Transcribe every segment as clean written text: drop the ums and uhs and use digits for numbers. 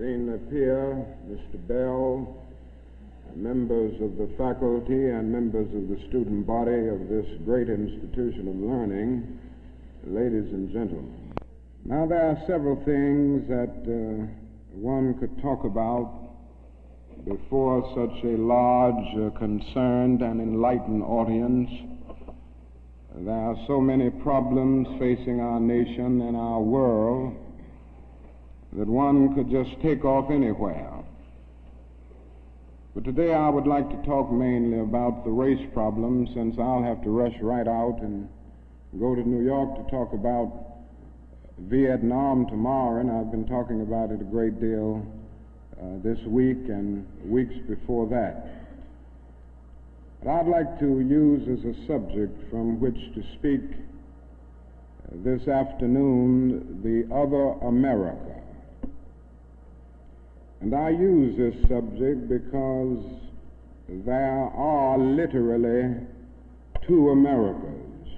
Dean Napier, Mr. Bell, members of the faculty and members of the student body of this great institution of learning, ladies and gentlemen. Now, there are several things that one could talk about before such a large, concerned, and enlightened audience. There are so many problems facing our nation and our world that one could just take off anywhere. But today I would like to talk mainly about the race problem, since I'll have to rush right out and go to New York to talk about Vietnam tomorrow, and I've been talking about it a great deal this week and weeks before that. But I'd like to use as a subject from which to speak this afternoon the other America. And I use this subject because there are literally two Americas.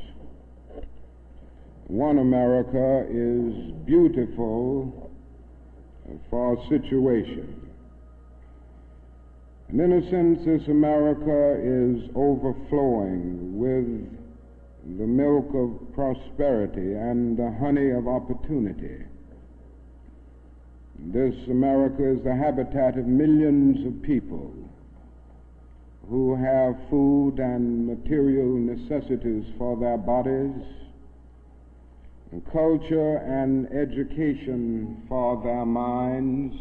One America is beautiful for a situation. And in a sense, this America is overflowing with the milk of prosperity and the honey of opportunity. This America is the habitat of millions of people who have food and material necessities for their bodies, and culture and education for their minds,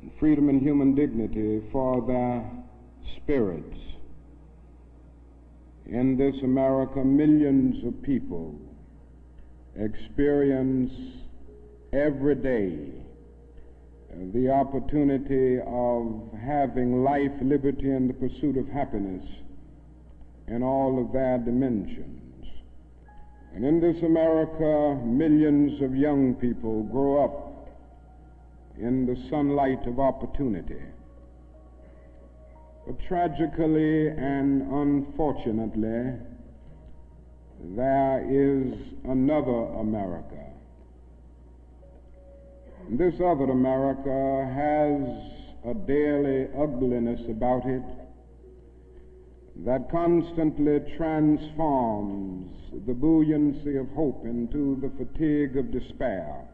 and freedom and human dignity for their spirits. In this America, millions of people experience every day the opportunity of having life, liberty, and the pursuit of happiness in all of their dimensions. And in this America, millions of young people grow up in the sunlight of opportunity. But tragically and unfortunately, there is another America. And this other America has a daily ugliness about it that constantly transforms the buoyancy of hope into the fatigue of despair.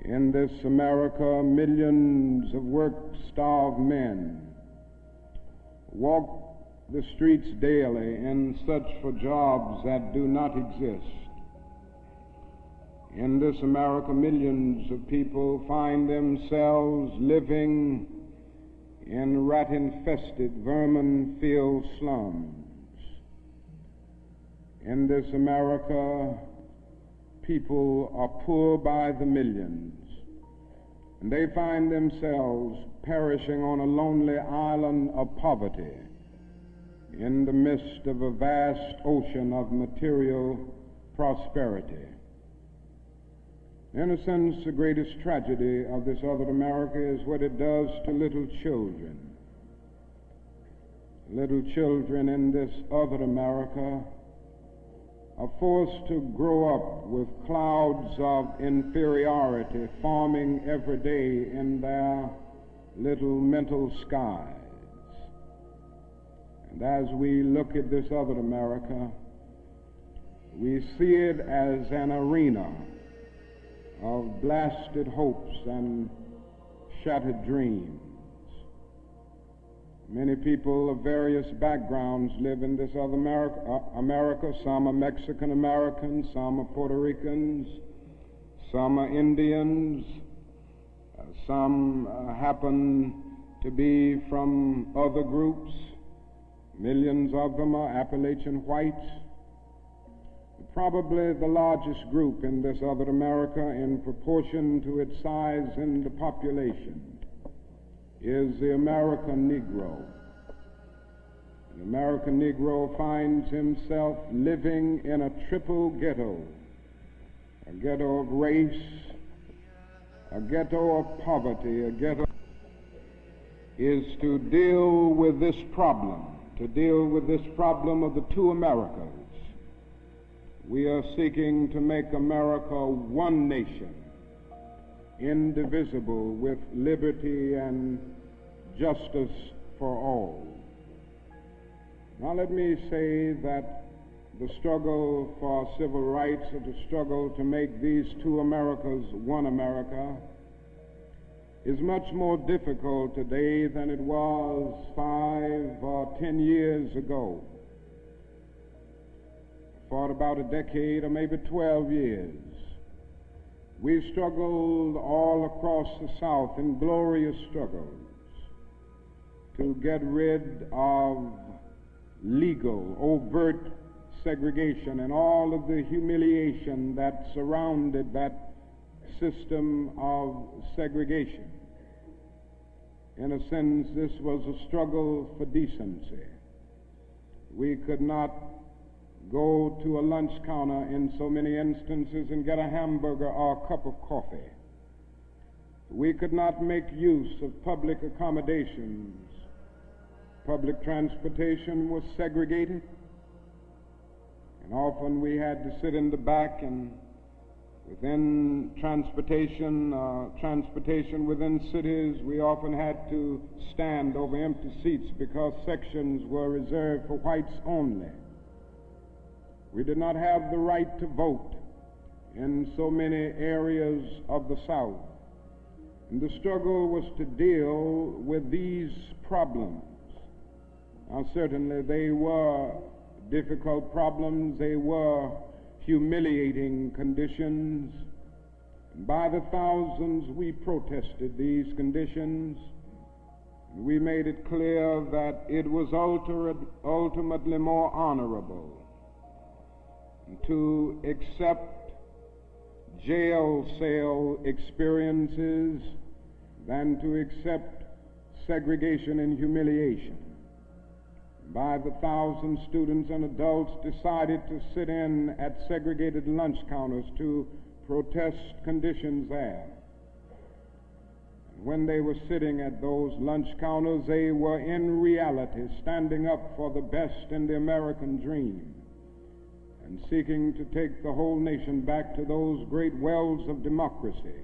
In this America, millions of work-starved men walk the streets daily in search for jobs that do not exist. In this America, millions of people find themselves living in rat-infested, vermin-filled slums. In this America, people are poor by the millions, and they find themselves perishing on a lonely island of poverty in the midst of a vast ocean of material prosperity. In a sense, the greatest tragedy of this other America is what it does to little children. Little children in this other America are forced to grow up with clouds of inferiority forming every day in their little mental skies. And as we look at this other America, we see it as an arena of blasted hopes and shattered dreams. Many people of various backgrounds live in this other America. Some are Mexican Americans, some are Puerto Ricans, some are Indians, some happen to be from other groups. Millions of them are Appalachian whites. Probably the largest group in this other America, in proportion to its size in the population, is the American Negro. The American Negro finds himself living in a triple ghetto, a ghetto of race, a ghetto of poverty, a ghetto is to deal with this problem, of the two Americas. We are seeking to make America one nation indivisible, with liberty and justice for all. Now let me say that the struggle for civil rights, or the struggle to make these two Americas one America, is much more difficult today than it was 5 or 10 years ago. For about a decade or maybe 12 years, we struggled all across the South in glorious struggles to get rid of legal, overt segregation and all of the humiliation that surrounded that system of segregation. In a sense, this was a struggle for decency. We could not go to a lunch counter in so many instances and get a hamburger or a cup of coffee. We could not make use of public accommodations. Public transportation was segregated, and often we had to sit in the back, and within transportation within cities, we often had to stand over empty seats because sections were reserved for whites only. We did not have the right to vote in so many areas of the South. And the struggle was to deal with these problems. Now, certainly they were difficult problems. They were humiliating conditions. And by the thousands, we protested these conditions. We made it clear that it was ultimately more honorable to accept jail cell experiences than to accept segregation and humiliation. By the thousand, students and adults decided to sit in at segregated lunch counters to protest conditions there. And when they were sitting at those lunch counters, they were in reality standing up for the best in the American dream and seeking to take the whole nation back to those great wells of democracy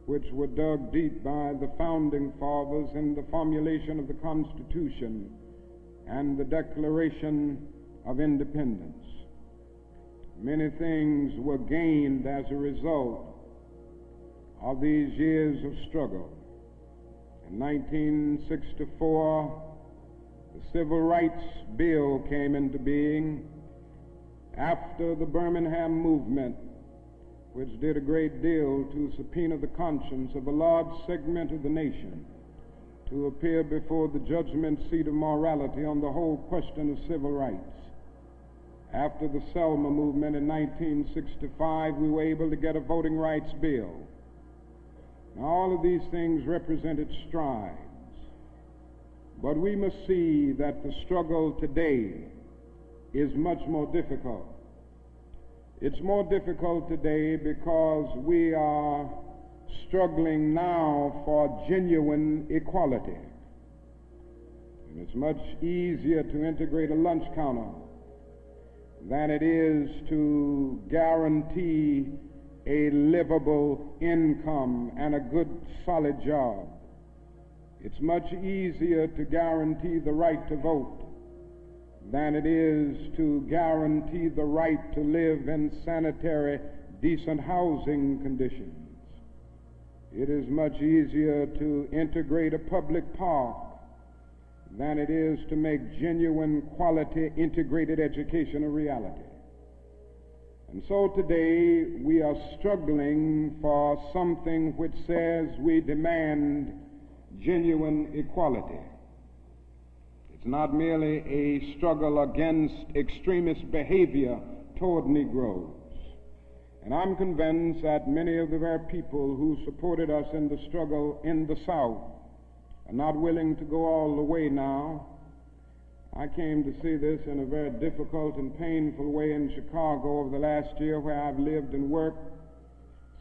which were dug deep by the founding fathers in the formulation of the Constitution and the Declaration of Independence. Many things were gained as a result of these years of struggle. In 1964, the Civil Rights Bill came into being after the Birmingham movement, which did a great deal to subpoena the conscience of a large segment of the nation to appear before the judgment seat of morality on the whole question of civil rights. After the Selma movement in 1965, we were able to get a voting rights bill. Now, all of these things represented strides, but we must see that the struggle today is much more difficult. It's more difficult today because we are struggling now for genuine equality. And it's much easier to integrate a lunch counter than it is to guarantee a livable income and a good, solid job. It's much easier to guarantee the right to vote than it is to guarantee the right to live in sanitary, decent housing conditions. It is much easier to integrate a public park than it is to make genuine, quality, integrated education a reality. And so today we are struggling for something which says we demand genuine equality. It's not merely a struggle against extremist behavior toward Negroes. And I'm convinced that many of the very people who supported us in the struggle in the South are not willing to go all the way now. I came to see this in a very difficult and painful way in Chicago over the last year, where I've lived and worked.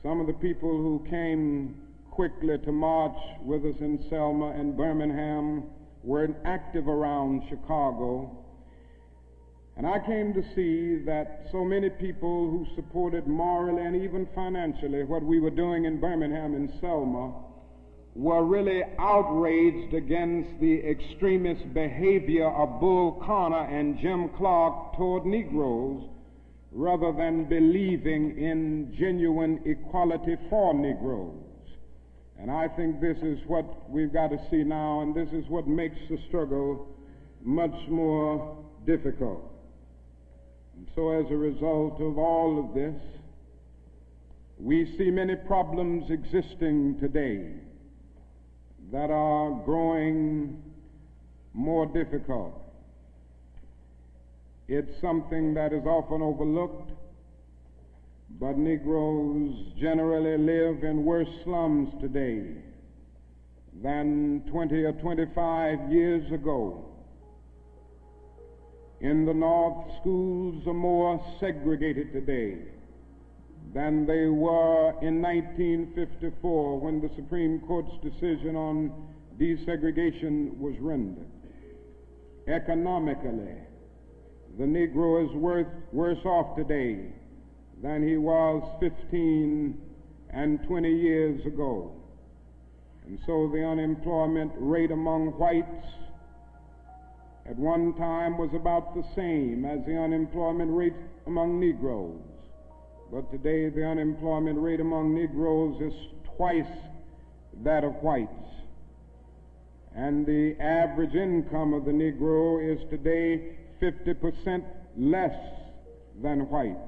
Some of the people who came quickly to march with us in Selma and Birmingham were active around Chicago. And I came to see that so many people who supported morally and even financially what we were doing in Birmingham and Selma were really outraged against the extremist behavior of Bull Connor and Jim Clark toward Negroes, rather than believing in genuine equality for Negroes. And I think this is what we've got to see now, and this is what makes the struggle much more difficult. And so as a result of all of this, we see many problems existing today that are growing more difficult. It's something that is often overlooked, but Negroes generally live in worse slums today than 20 or 25 years ago. In the North, schools are more segregated today than they were in 1954 when the Supreme Court's decision on desegregation was rendered. Economically, the Negro is worse off today than he was 15 and 20 years ago. And so the unemployment rate among whites at one time was about the same as the unemployment rate among Negroes. But today the unemployment rate among Negroes is twice that of whites. And the average income of the Negro is today 50% less than whites.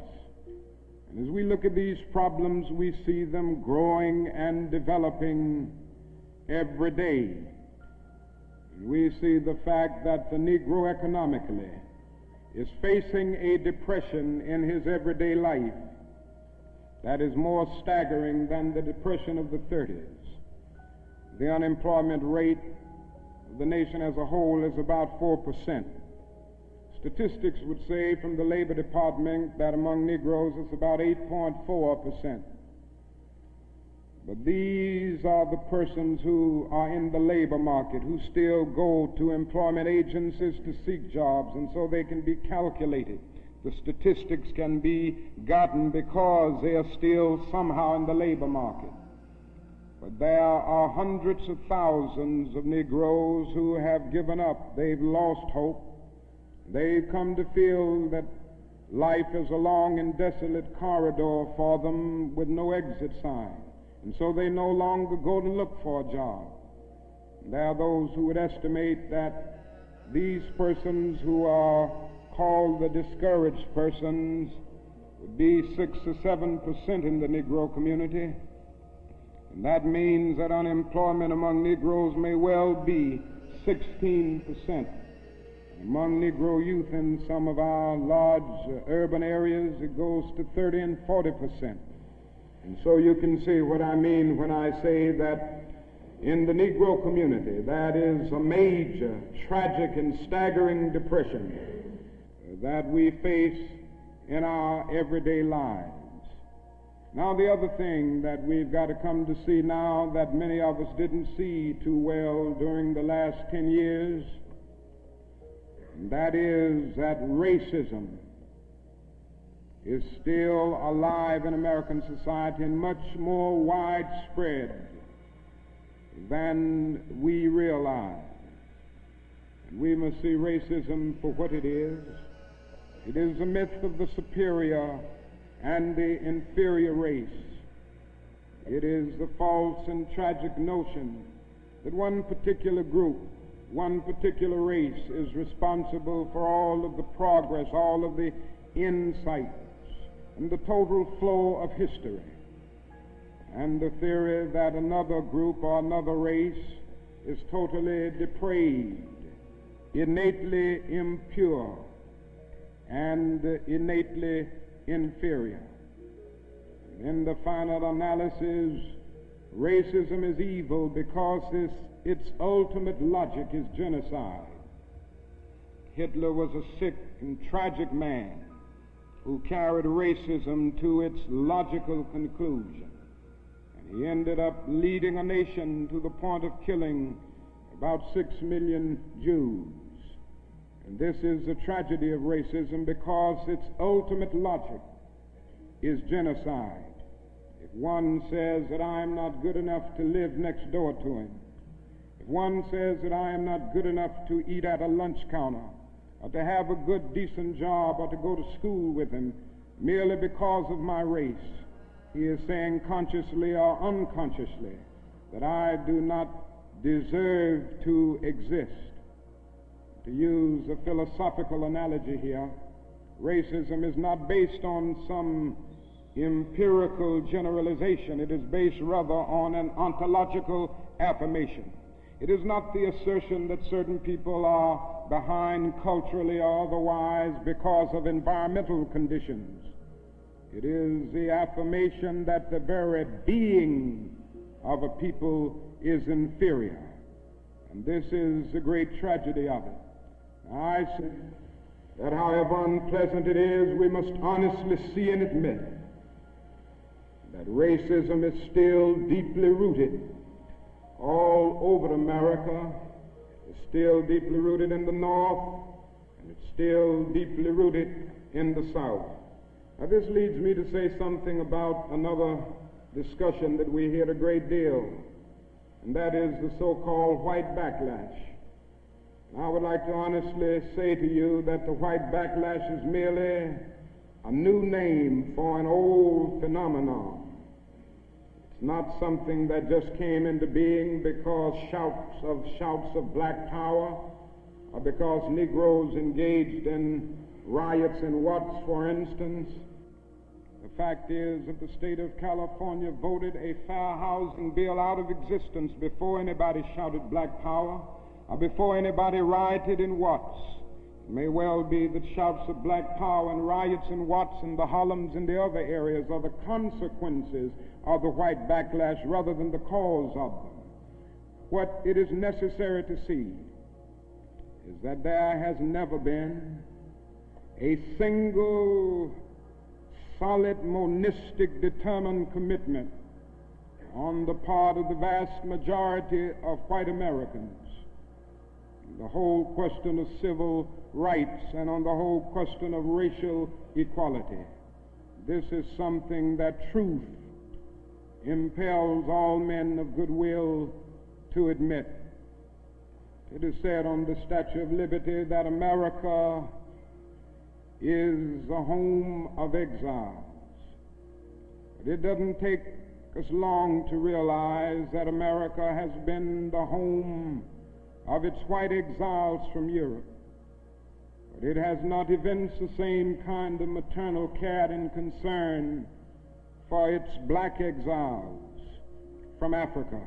And as we look at these problems, we see them growing and developing every day. We see the fact that the Negro economically is facing a depression in his everyday life that is more staggering than the depression of the 30s. The unemployment rate of the nation as a whole is about 4%. Statistics would say from the Labor Department that among Negroes it's about 8.4%. But these are the persons who are in the labor market, who still go to employment agencies to seek jobs, and so they can be calculated. The statistics can be gotten because they are still somehow in the labor market. But there are hundreds of thousands of Negroes who have given up. They've lost hope. They've come to feel that life is a long and desolate corridor for them with no exit sign. And so they no longer go to look for a job. There are those who would estimate that these persons who are called the discouraged persons would be 6 or 7% in the Negro community. And that means that unemployment among Negroes may well be 16%. Among Negro youth in some of our large urban areas, it goes to 30 and 40%. And so you can see what I mean when I say that in the Negro community, that is a major, tragic, and staggering depression that we face in our everyday lives. Now, the other thing that we've got to come to see now that many of us didn't see too well during the last 10 years, and that is that racism is still alive in American society and much more widespread than we realize. And we must see racism for what it is. It is a myth of the superior and the inferior race. It is the false and tragic notion that one particular group, one particular race is responsible for all of the progress, all of the insight, and the total flow of history. And the theory that another group or another race is totally depraved, innately impure, and innately inferior. In the final analysis, racism is evil because its ultimate logic is genocide. Hitler was a sick and tragic man who carried racism to its logical conclusion. And he ended up leading a nation to the point of killing about 6 million Jews. And this is the tragedy of racism, because its ultimate logic is genocide. If one says that I am not good enough to live next door to him, if one says that I am not good enough to eat at a lunch counter, or to have a good, decent job, or to go to school with him, merely because of my race, he is saying consciously or unconsciously that I do not deserve to exist. To use a philosophical analogy here, racism is not based on some empirical generalization. It is based rather on an ontological affirmation. It is not the assertion that certain people are behind culturally or otherwise because of environmental conditions. It is the affirmation that the very being of a people is inferior. And this is the great tragedy of it. I say that however unpleasant it is, we must honestly see and admit that racism is still deeply rooted all over America. It's still deeply rooted in the North, and it's still deeply rooted in the South. Now, this leads me to say something about another discussion that we hear a great deal, and that is the so-called white backlash. And I would like to honestly say to you that the white backlash is merely a new name for an old phenomenon. It's not something that just came into being because shouts of black power, or because Negroes engaged in riots in Watts, for instance. The fact is that the state of California voted a fair housing bill out of existence before anybody shouted black power, or before anybody rioted in Watts. It may well be that shouts of black power and riots in Watts and the Harlems and the other areas are the consequences of the white backlash rather than the cause of them. What it is necessary to see is that there has never been a single solid, monistic, determined commitment on the part of the vast majority of white Americans, the whole question of civil rights and on the whole question of racial equality. This is something that truth impels all men of goodwill to admit. It is said on the Statue of Liberty that America is the home of exiles. But it doesn't take us long to realize that America has been the home of its white exiles from Europe. But it has not evinced the same kind of maternal care and concern for its black exiles from Africa.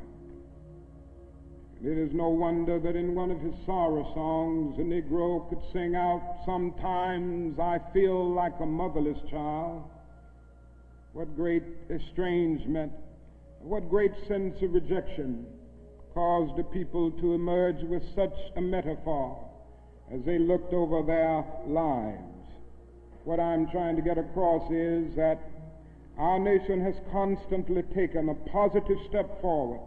It is no wonder that in one of his sorrow songs, a Negro could sing out, "Sometimes I feel like a motherless child." What great estrangement, what great sense of rejection caused the people to emerge with such a metaphor as they looked over their lives. What I'm trying to get across is that our nation has constantly taken a positive step forward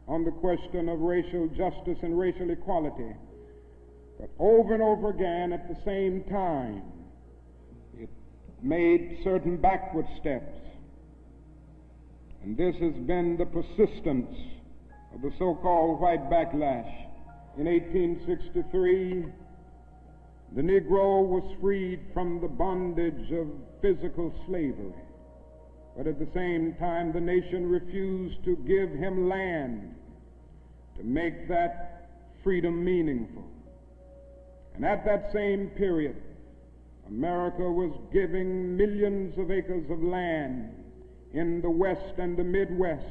on the question of racial justice and racial equality. But over and over again, at the same time, it made certain backward steps. And this has been the persistence of the so-called white backlash. In 1863, the Negro was freed from the bondage of physical slavery. But at the same time, the nation refused to give him land to make that freedom meaningful. And at that same period, America was giving millions of acres of land in the West and the Midwest,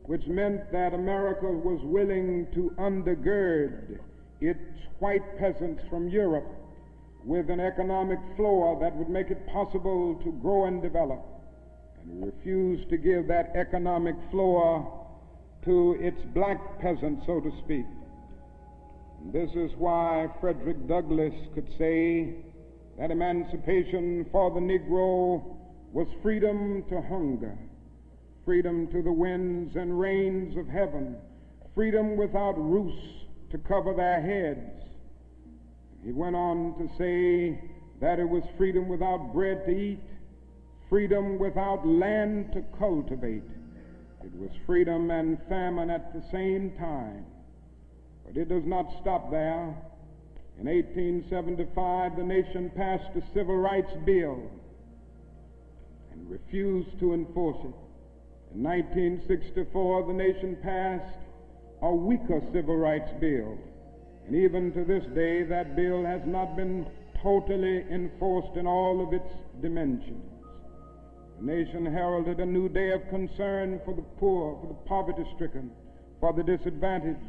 which meant that America was willing to undergird its white peasants from Europe with an economic floor that would make it possible to grow and develop. And refused to give that economic floor to its black peasants, so to speak. And this is why Frederick Douglass could say that emancipation for the Negro was freedom to hunger, freedom to the winds and rains of heaven, freedom without roofs to cover their heads. He went on to say that it was freedom without bread to eat, freedom without land to cultivate. It was freedom and famine at the same time. But it does not stop there. In 1875, the nation passed a civil rights bill and refused to enforce it. In 1964, the nation passed a weaker civil rights bill. And even to this day, that bill has not been totally enforced in all of its dimensions. The nation heralded a new day of concern for the poor, for the poverty-stricken, for the disadvantaged,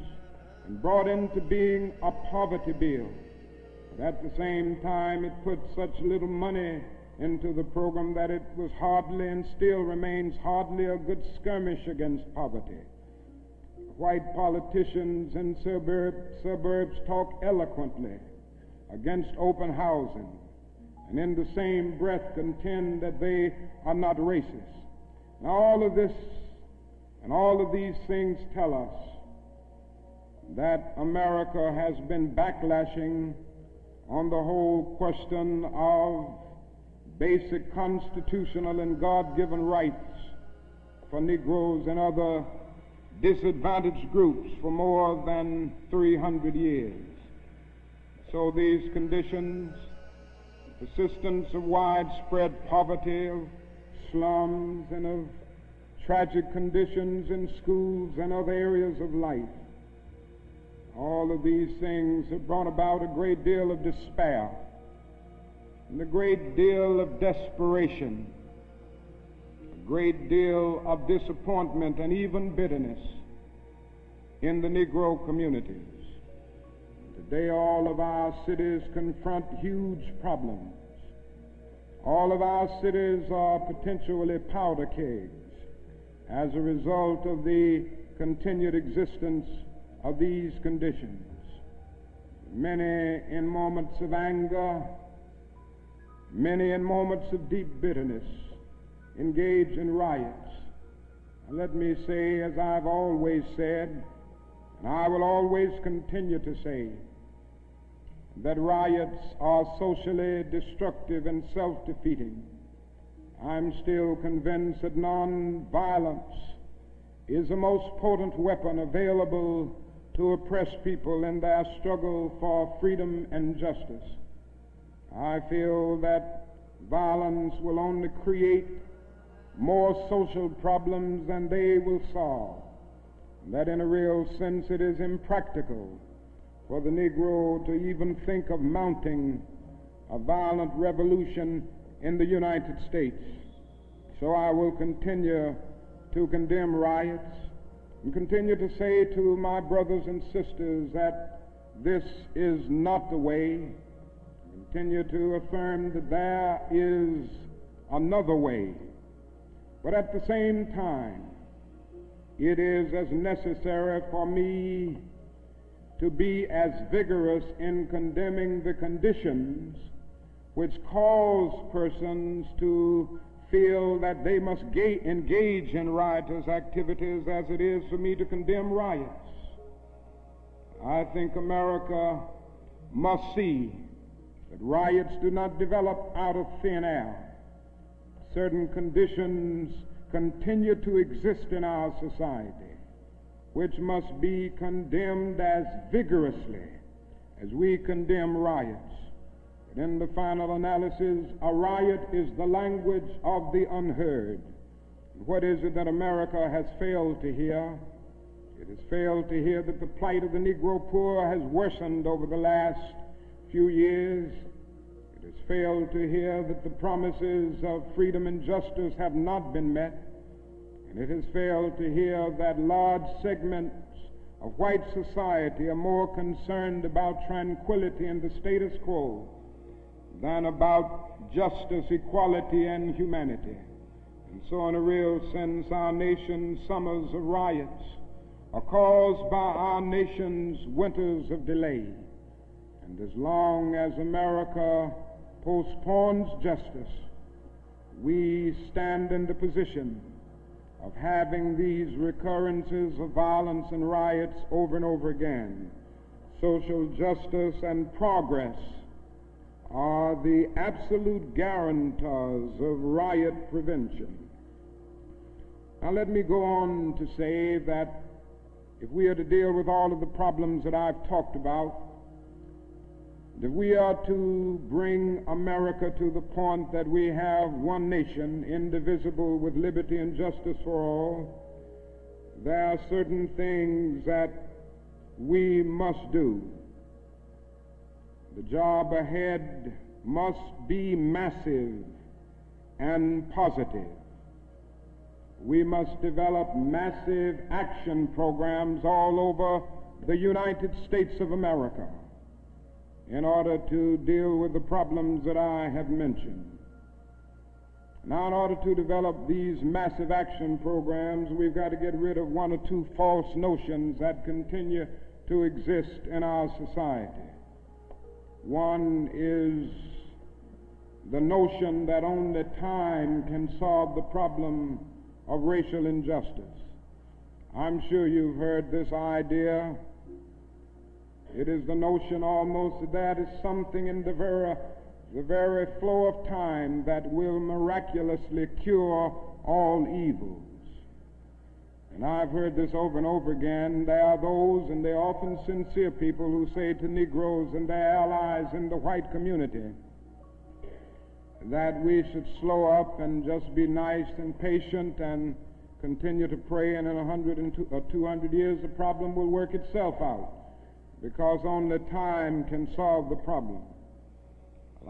and brought into being a poverty bill. But at the same time, it put such little money into the program that it was hardly and still remains hardly a good skirmish against poverty. White politicians in suburbs talk eloquently against open housing, and in the same breath contend that they are not racist. Now all of this and all of these things tell us that America has been backlashing on the whole question of basic constitutional and God-given rights for Negroes and other disadvantaged groups for more than 300 years. So these conditions, persistence of widespread poverty, of slums, and of tragic conditions in schools and other areas of life, all of these things have brought about a great deal of despair and a great deal of desperation, a great deal of disappointment and even bitterness in the Negro communities. Today, all of our cities confront huge problems. All of our cities are potentially powder kegs as a result of the continued existence of these conditions. Many in moments of anger, many in moments of deep bitterness, engage in riots. And let me say, as I've always said, and I will always continue to say, that riots are socially destructive and self-defeating. I'm still convinced that nonviolence is the most potent weapon available to oppress people in their struggle for freedom and justice. I feel that violence will only create more social problems than they will solve, and that in a real sense it is impractical for the Negro to even think of mounting a violent revolution in the United States. So I will continue to condemn riots and continue to say to my brothers and sisters that this is not the way. Continue to affirm that there is another way. But at the same time, it is as necessary for me to be as vigorous in condemning the conditions which cause persons to feel that they must engage in riotous activities as it is for me to condemn riots. I think America must see that riots do not develop out of thin air. Certain conditions continue to exist in our society, which must be condemned as vigorously as we condemn riots. But in the final analysis, a riot is the language of the unheard. What is it that America has failed to hear? It has failed to hear that the plight of the Negro poor has worsened over the last few years. It has failed to hear that the promises of freedom and justice have not been met. And it has failed to hear that large segments of white society are more concerned about tranquility and the status quo than about justice, equality, and humanity. And so in a real sense, our nation's summers of riots are caused by our nation's winters of delay. And as long as America postpones justice, we stand in the position of having these recurrences of violence and riots over and over again. social justice, and progress are the absolute guarantors of riot prevention. Now let me go on to say that if we are to deal with all of the problems that I've talked about, if we are to bring America to the point that we have one nation, indivisible, with liberty and justice for all, there are certain things that we must do. The job ahead must be massive and positive. We must develop massive action programs all over the United States of America in order to deal with the problems that I have mentioned. Now, in order to develop these massive action programs, we've got to get rid of one or two false notions that continue to exist in our society. One is the notion that only time can solve the problem of racial injustice. I'm sure you've heard this idea. It is the notion almost that is something in the very flow of time that will miraculously cure all evils. And I've heard this over and over again. There are those, and they're often sincere people, who say to Negroes and their allies in the white community that we should slow up and just be nice and patient and continue to pray, and in 100 or 200 years the problem will work itself out, because only time can solve the problem.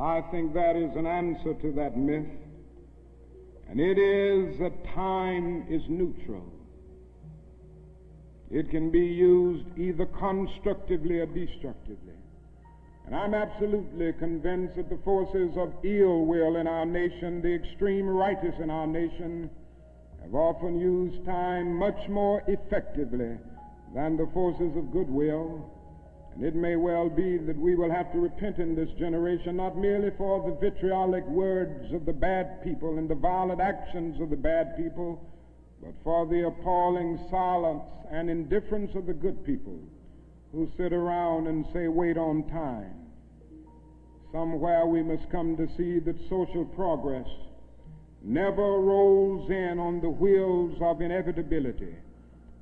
I think that is an answer to that myth, and it is that time is neutral. It can be used either constructively or destructively. And I'm absolutely convinced that the forces of ill will in our nation, the extreme righteous in our nation, have often used time much more effectively than the forces of goodwill. And it may well be that we will have to repent in this generation, not merely for the vitriolic words of the bad people and the violent actions of the bad people, but for the appalling silence and indifference of the good people who sit around and say, wait on time. Somewhere we must come to see that social progress never rolls in on the wheels of inevitability.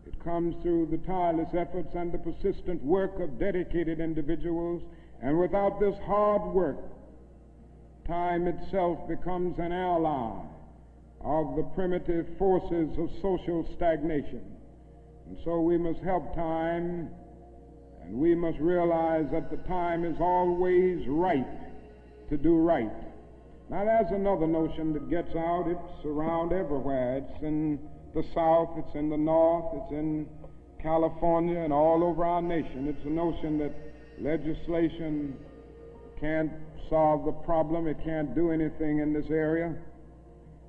It comes through the tireless efforts and the persistent work of dedicated individuals, and without this hard work, time itself becomes an ally of the primitive forces of social stagnation. And so we must help time, and we must realize that the time is always right to do right. Now there's another notion that gets out. It's around everywhere. It's in the South, it's in the North, it's in California, and all over our nation. It's a notion that legislation can't solve the problem. It can't do anything in this area.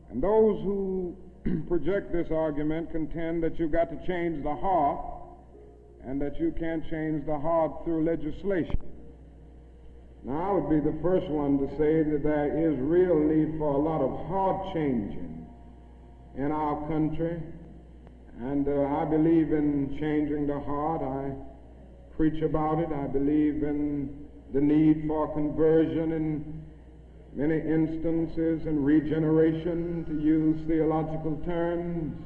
And those who project this argument contend that you've got to change the heart, and that you can't change the heart through legislation. Now, I would be the first one to say that there is real need for a lot of heart changing in our country, and I believe in changing the heart. I preach about it. I believe in the need for conversion in many instances, and regeneration, to use theological terms.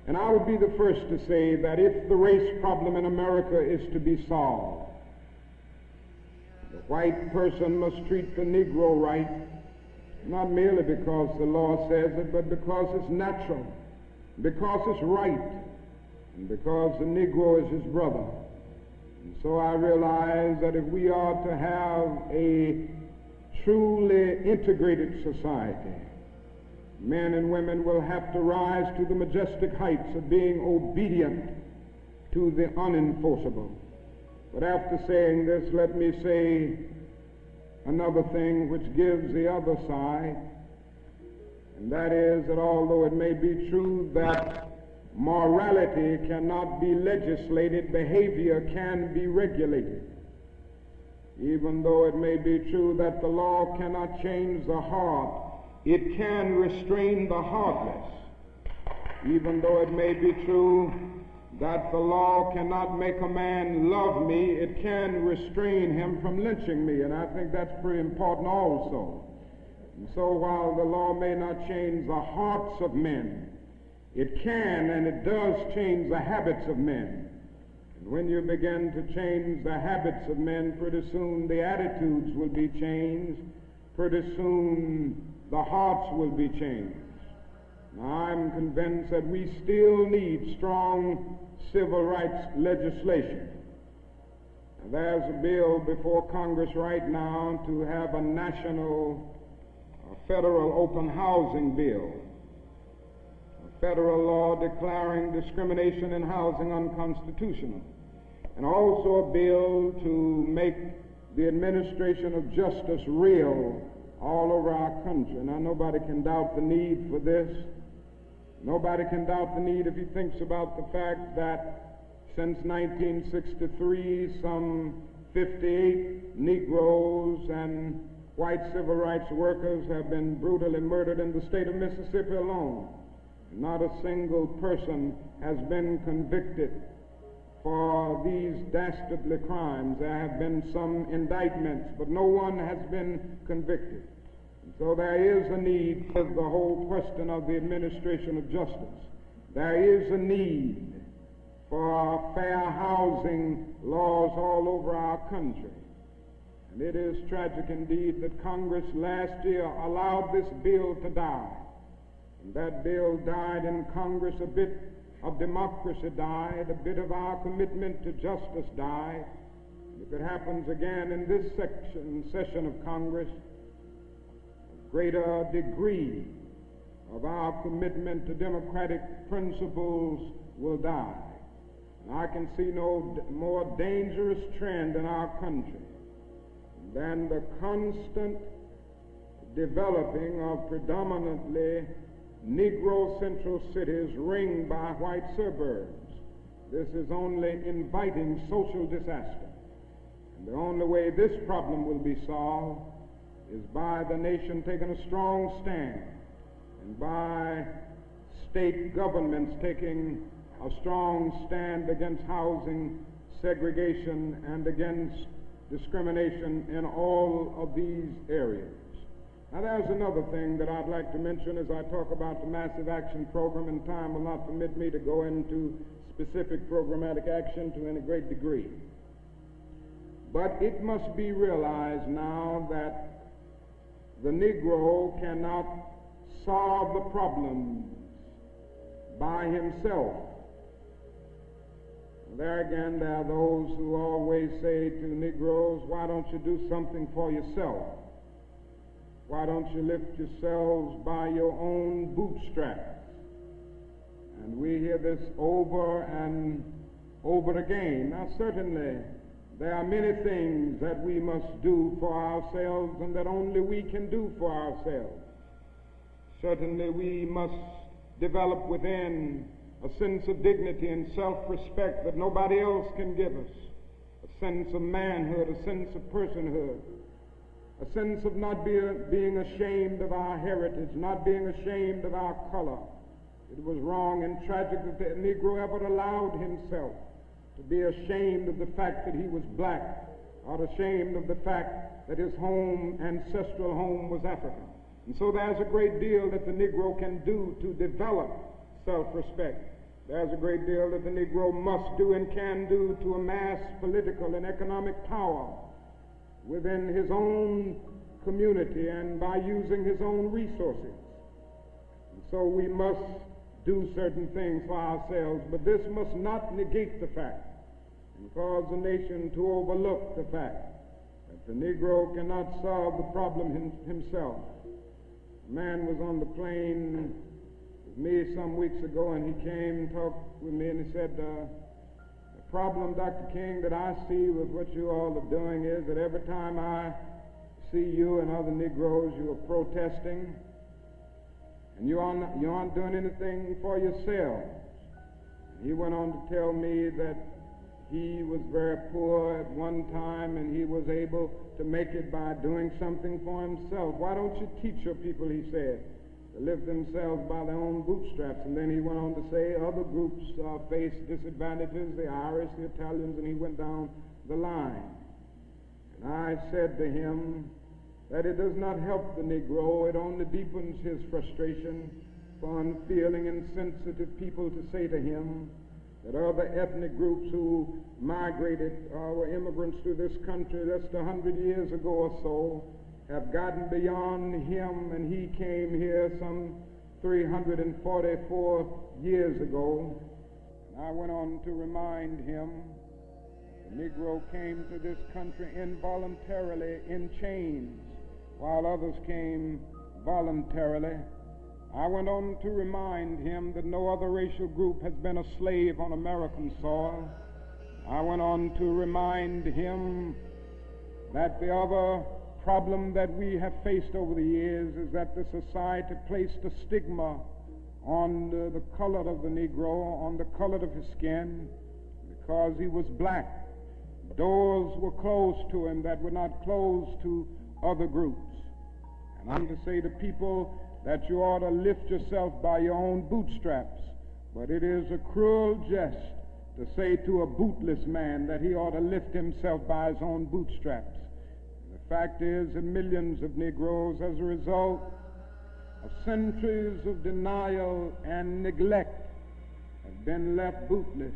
And I would be the first to say that if the race problem in America is to be solved, the white person must treat the Negro right, not merely because the law says it, but because it's natural, because it's right, and because the Negro is his brother. And so I realize that if we are to have a truly integrated society, men and women will have to rise to the majestic heights of being obedient to the unenforceable. But after saying this, let me say another thing which gives the other side, and that is that although it may be true that morality cannot be legislated, behavior can be regulated. Even though it may be true that the law cannot change the heart, it can restrain the heartless. Even though it may be true that the law cannot make a man love me, it can restrain him from lynching me, and I think that's pretty important also. And so while the law may not change the hearts of men, it can and it does change the habits of men. And when you begin to change the habits of men, pretty soon the attitudes will be changed, pretty soon the hearts will be changed. Now, I'm convinced that we still need strong civil rights legislation. Now, there's a bill before Congress right now to have a national federal open housing bill, a federal law declaring discrimination in housing unconstitutional, and also a bill to make the administration of justice real all over our country. Now, nobody can doubt the need for this. Nobody can doubt the need if he thinks about the fact that since 1963, some 58 Negroes and white civil rights workers have been brutally murdered in the state of Mississippi alone. Not a single person has been convicted for these dastardly crimes. There have been some indictments, but no one has been convicted. So there is a need for the whole question of the administration of justice. There is a need for fair housing laws all over our country. And it is tragic indeed that Congress last year allowed this bill to die. And that bill died in Congress. A bit of democracy died, a bit of our commitment to justice died. And if it happens again in this session of Congress, greater degree of our commitment to democratic principles will die. And I can see no more dangerous trend in our country than the constant developing of predominantly Negro central cities ringed by white suburbs. This is only inviting social disaster. And the only way this problem will be solved is by the nation taking a strong stand, and by state governments taking a strong stand against housing segregation and against discrimination in all of these areas. Now, there's another thing that I'd like to mention as I talk about the Massive Action Program, and time will not permit me to go into specific programmatic action to any great degree. But it must be realized now that the Negro cannot solve the problems by himself. There again, there are those who always say to Negroes, why don't you do something for yourself? Why don't you lift yourselves by your own bootstraps? And we hear this over and over again. Now, certainly, there are many things that we must do for ourselves and that only we can do for ourselves. Certainly we must develop within a sense of dignity and self-respect that nobody else can give us, a sense of manhood, a sense of personhood, a sense of not being ashamed of our heritage, not being ashamed of our color. It was wrong and tragic that the Negro ever allowed himself to be ashamed of the fact that he was black, or ashamed of the fact that his home, ancestral home, was Africa. And so there's a great deal that the Negro can do to develop self-respect. There's a great deal that the Negro must do and can do to amass political and economic power within his own community and by using his own resources. And so we must do certain things for ourselves, but this must not negate the fact and cause the nation to overlook the fact that the Negro cannot solve the problem himself. A man was on the plane with me some weeks ago, and he came and talked with me, and he said, the problem, Dr. King, that I see with what you all are doing is that every time I see you and other Negroes, you are protesting, and you aren't doing anything for yourselves. He went on to tell me that he was very poor at one time, and he was able to make it by doing something for himself. Why don't you teach your people, he said, to lift themselves by their own bootstraps. And then he went on to say other groups face disadvantages, the Irish, the Italians, and he went down the line. And I said to him that it does not help the Negro, it only deepens his frustration for unfeeling and sensitive people to say to him that other ethnic groups who migrated or were immigrants to this country just 100 years ago or so have gotten beyond him, and he came here some 344 years ago. And I went on to remind him the Negro came to this country involuntarily in chains, while others came voluntarily. I went on to remind him that no other racial group has been a slave on American soil. I went on to remind him that the other problem that we have faced over the years is that the society placed a stigma on the color of the Negro, on the color of his skin, because he was black. Doors were closed to him that were not closed to other groups. And I'm to say to people that you ought to lift yourself by your own bootstraps, but it is a cruel jest to say to a bootless man that he ought to lift himself by his own bootstraps. The fact is that millions of Negroes, as a result of centuries of denial and neglect, have been left bootless,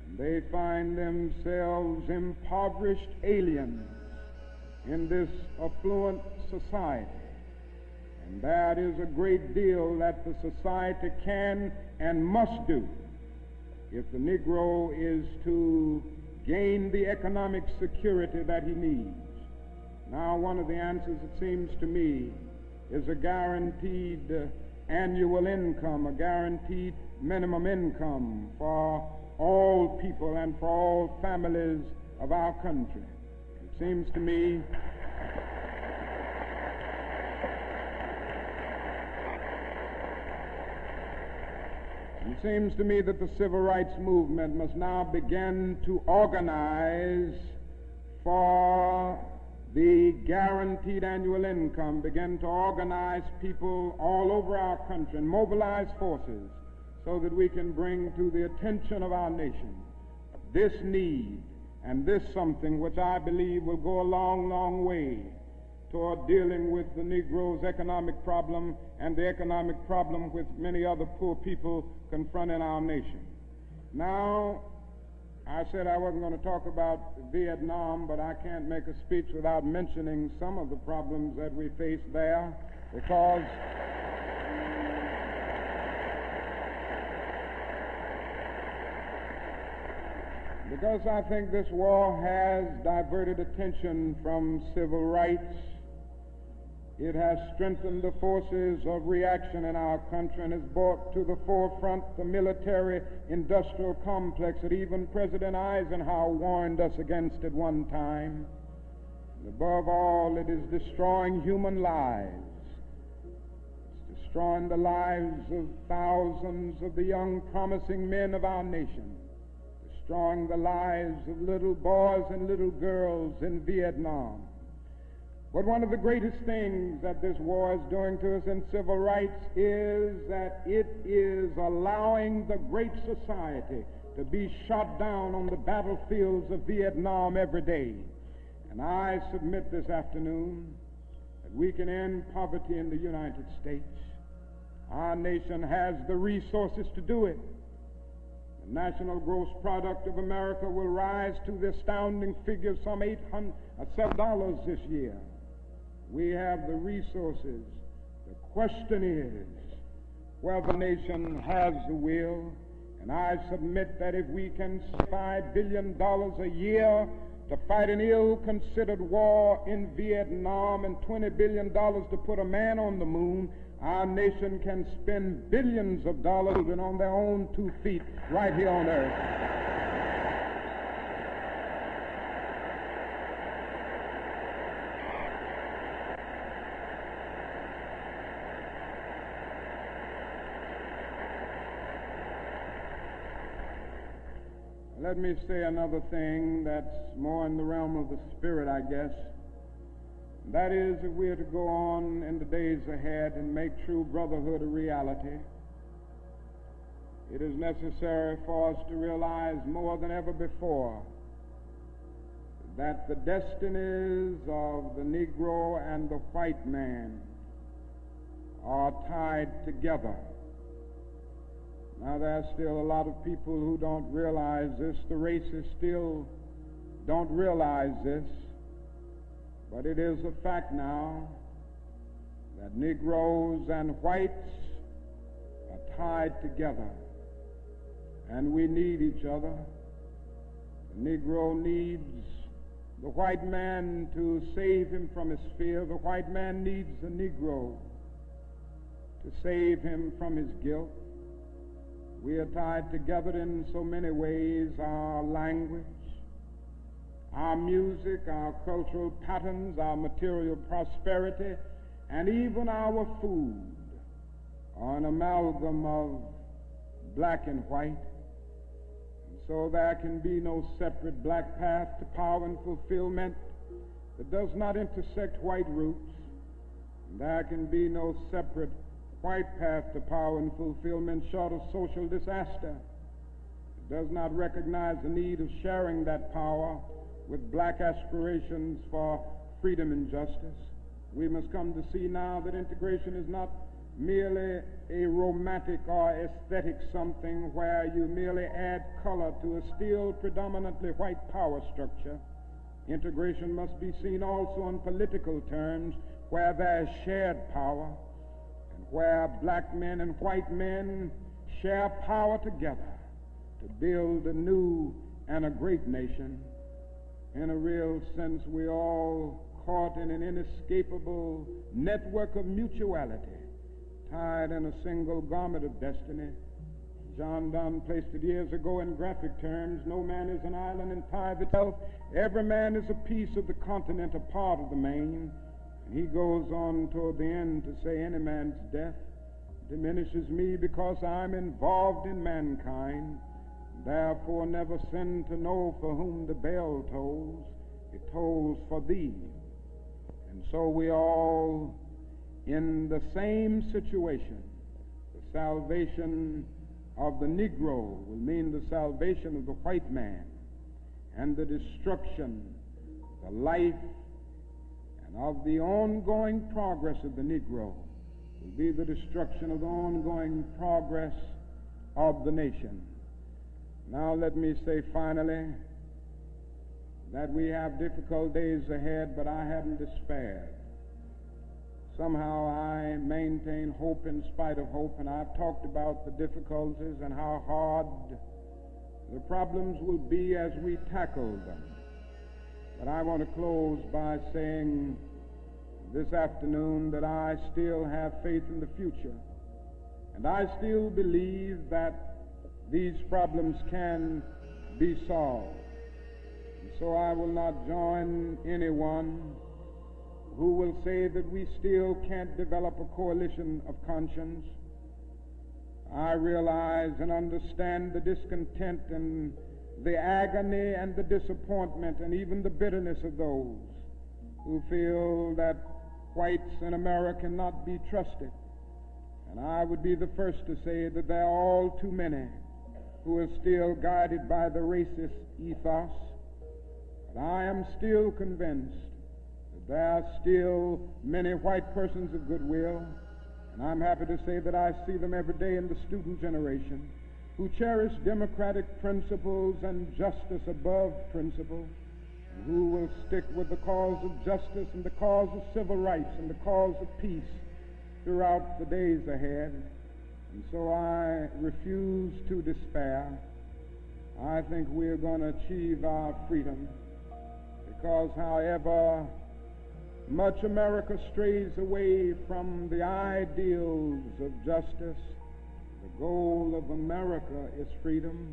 and they find themselves impoverished aliens in this affluent society. And that is a great deal that the society can and must do if the Negro is to gain the economic security that he needs. Now, one of the answers, it seems to me, is a guaranteed annual income, a guaranteed minimum income for all people and for all families of our country. It seems to me that the civil rights movement must now begin to organize for the guaranteed annual income, begin to organize people all over our country and mobilize forces so that we can bring to the attention of our nation this need and this something which I believe will go a long, long way toward dealing with the Negro's economic problem and the economic problem with many other poor people confronting our nation. Now, I said I wasn't going to talk about Vietnam, but I can't make a speech without mentioning some of the problems that we face there, because I think this war has diverted attention from civil rights. It has strengthened the forces of reaction in our country and has brought to the forefront the military-industrial complex that even President Eisenhower warned us against at one time. And above all, it is destroying human lives. It's destroying the lives of thousands of the young, promising men of our nation, destroying the lives of little boys and little girls in Vietnam. But one of the greatest things that this war is doing to us in civil rights is that it is allowing the great society to be shot down on the battlefields of Vietnam every day. And I submit this afternoon that we can end poverty in the United States. Our nation has the resources to do it. The national gross product of America will rise to the astounding figure of some $7 this year. We have the resources. The question is whether the nation has the will. And I submit that if we can spend $5 billion a year to fight an ill-considered war in Vietnam and $20 billion to put a man on the moon, our nation can spend billions of dollars and on their own 2 feet right here on earth. Let me say another thing that's more in the realm of the spirit, I guess. That is, if we are to go on in the days ahead and make true brotherhood a reality, it is necessary for us to realize more than ever before that the destinies of the Negro and the white man are tied together. Now, there are still a lot of people who don't realize this. The racists still don't realize this. But it is a fact now that Negroes and whites are tied together, and we need each other. The Negro needs the white man to save him from his fear. The white man needs the Negro to save him from his guilt. We are tied together in so many ways: our language, our music, our cultural patterns, our material prosperity, and even our food are an amalgam of black and white. And so there can be no separate black path to power and fulfillment that does not intersect white roots. And there can be no separate white path to power and fulfillment short of social disaster. It does not recognize the need of sharing that power with black aspirations for freedom and justice. We must come to see now that integration is not merely a romantic or aesthetic something where you merely add color to a still predominantly white power structure. Integration must be seen also in political terms, where there is shared power and where black men and white men share power together to build a new and a great nation. In a real sense, we're all caught in an inescapable network of mutuality, tied in a single garment of destiny. John Donne placed it years ago in graphic terms: no man is an island entire itself. Every man is a piece of the continent, a part of the main. And he goes on toward the end to say, any man's death diminishes me because I'm involved in mankind. Therefore never sin to know for whom the bell tolls. It tolls for thee. And so we all in the same situation. The salvation of the Negro will mean the salvation of the white man, and the destruction, the life, and of the ongoing progress of the Negro will be the destruction of the ongoing progress of the nation. Now let me say finally that we have difficult days ahead, but I haven't despaired. Somehow I maintain hope in spite of hope, and I've talked about the difficulties and how hard the problems will be as we tackle them. But I want to close by saying this afternoon that I still have faith in the future, and I still believe that these problems can be solved. And so I will not join anyone who will say that we still can't develop a coalition of conscience. I realize and understand the discontent and the agony and the disappointment and even the bitterness of those who feel that whites in America cannot be trusted. And I would be the first to say that there are all too many who are still guided by the racist ethos. But I am still convinced that there are still many white persons of goodwill, and I'm happy to say that I see them every day in the student generation, who cherish democratic principles and justice above principle, and who will stick with the cause of justice and the cause of civil rights and the cause of peace throughout the days ahead. And so I refuse to despair. I think we're going to achieve our freedom, because however much America strays away from the ideals of justice, the goal of America is freedom.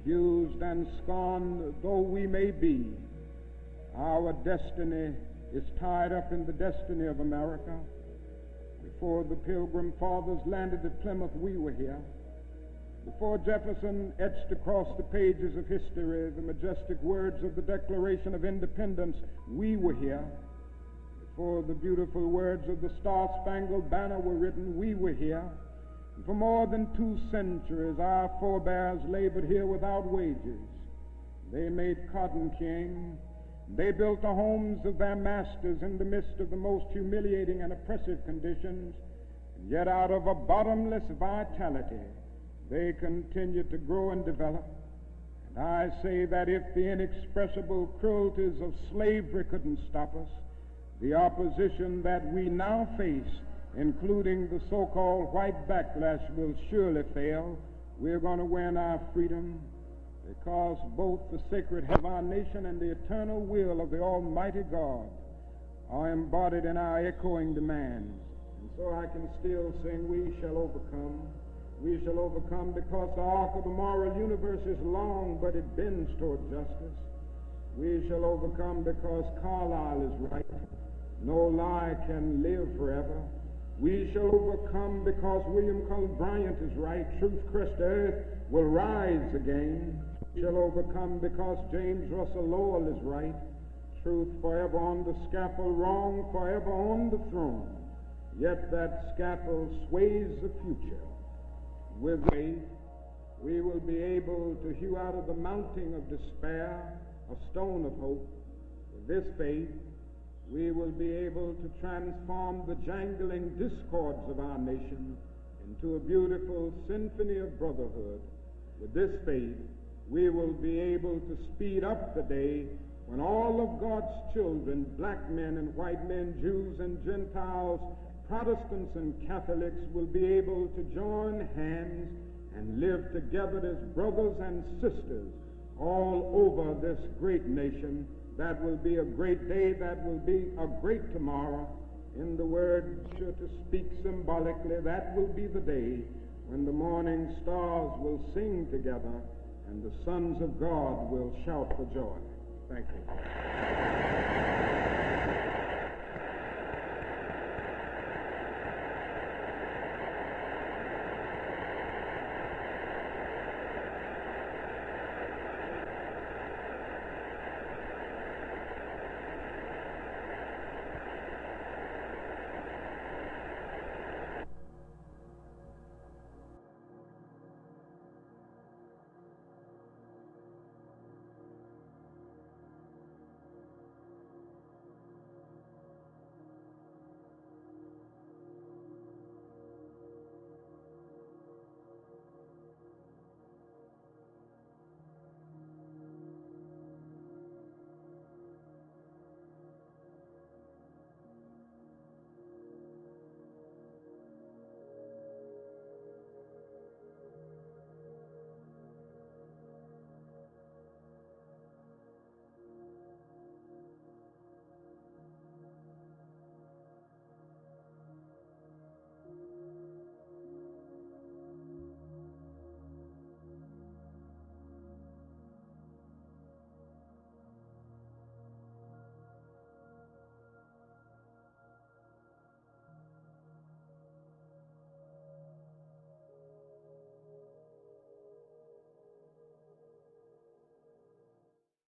Abused and scorned though we may be, our destiny is tied up in the destiny of America. Before the Pilgrim Fathers landed at Plymouth, we were here. Before Jefferson etched across the pages of history the majestic words of the Declaration of Independence, we were here. before the beautiful words of the Star-Spangled Banner were written, we were here. And for more than 2 centuries, our forebears labored here without wages. They made cotton king. They built the homes of their masters in the midst of the most humiliating and oppressive conditions. And yet out of a bottomless vitality, they continued to grow and develop. And I say that if the inexpressible cruelties of slavery couldn't stop us, the opposition that we now face, including the so-called white backlash, will surely fail. We're going to win our freedom, because both the sacred head of our nation and the eternal will of the Almighty God are embodied in our echoing demands. And so I can still sing, we shall overcome. We shall overcome because the arc of the moral universe is long, but it bends toward justice. We shall overcome because Carlyle is right. No lie can live forever. We shall overcome because William Cullen Bryant is right. Truth crushed earth will rise again. We shall overcome because James Russell Lowell is right. Truth forever on the scaffold, wrong forever on the throne. Yet that scaffold sways the future. With faith, we will be able to hew out of the mounting of despair a stone of hope. With this faith, we will be able to transform the jangling discords of our nation into a beautiful symphony of brotherhood. With this faith, we will be able to speed up the day when all of God's children, black men and white men, Jews and Gentiles, Protestants and Catholics, will be able to join hands and live together as brothers and sisters all over this great nation. That will be a great day. That will be a great tomorrow. In the word, sure to speak symbolically, that will be the day when the morning stars will sing together and the sons of God will shout for joy. Thank you.